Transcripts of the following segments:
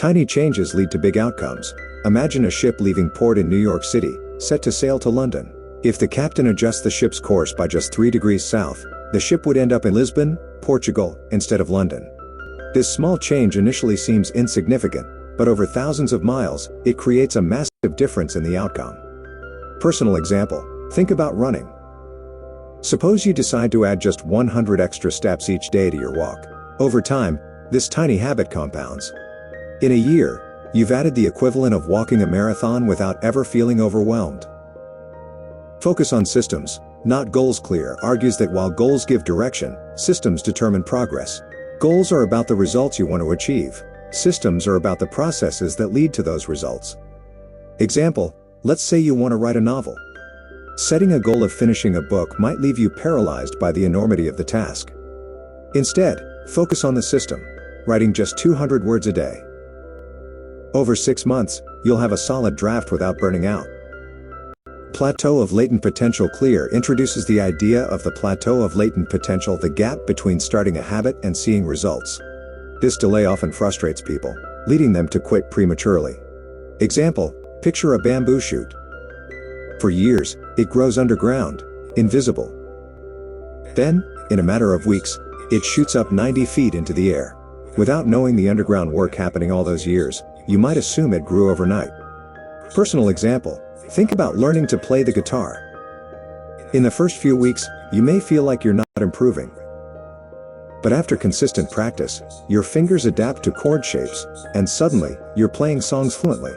Tiny changes lead to big outcomes. Imagine a ship leaving port in New York City, set to sail to London. If the captain adjusts the ship's course by just 3 degrees south, the ship would end up in Lisbon, Portugal, instead of London. This small change initially seems insignificant, but over thousands of miles, it creates a massive difference in the outcome. Personal example, think about running. Suppose you decide to add just 100 extra steps each day to your walk. Over time, this tiny habit compounds. In a year, you've added the equivalent of walking a marathon without ever feeling overwhelmed. Focus on systems, not goals. Clear argues that while goals give direction, systems determine progress. Goals are about the results you want to achieve. Systems are about the processes that lead to those results. Example, let's say you want to write a novel. Setting a goal of finishing a book might leave you paralyzed by the enormity of the task. Instead, focus on the system, writing just 200 words a day. Over 6 months, you'll have a solid draft without burning out. Plateau of latent potential. Clear introduces the idea of the plateau of latent potential, the gap between starting a habit and seeing results. This delay often frustrates people, leading them to quit prematurely. Example, picture a bamboo shoot. For years, it grows underground, invisible. Then, in a matter of weeks, it shoots up 90 feet into the air. Without knowing the underground work happening all those years, you might assume it grew overnight. Personal example, think about learning to play the guitar. In the first few weeks, you may feel like you're not improving. But after consistent practice, your fingers adapt to chord shapes, and suddenly, you're playing songs fluently.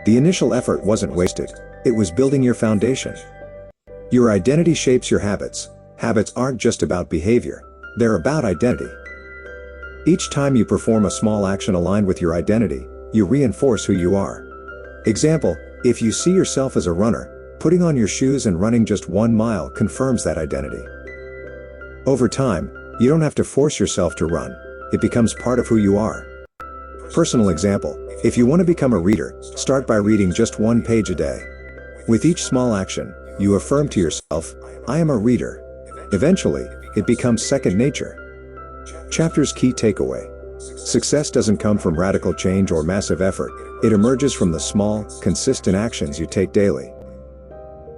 The initial effort wasn't wasted, it was building your foundation. Your identity shapes your habits. Habits aren't just about behavior, they're about identity. Each time you perform a small action aligned with your identity, you reinforce who you are. Example, if you see yourself as a runner, putting on your shoes and running just 1 mile confirms that identity. Over time, you don't have to force yourself to run, it becomes part of who you are. Personal example, if you want to become a reader, start by reading just 1 page a day. With each small action, you affirm to yourself, I am a reader. Eventually, it becomes second nature. Chapter's key takeaway. Success doesn't come from radical change or massive effort, it emerges from the small, consistent actions you take daily.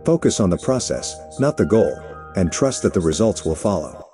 Focus on the process, not the goal, and trust that the results will follow.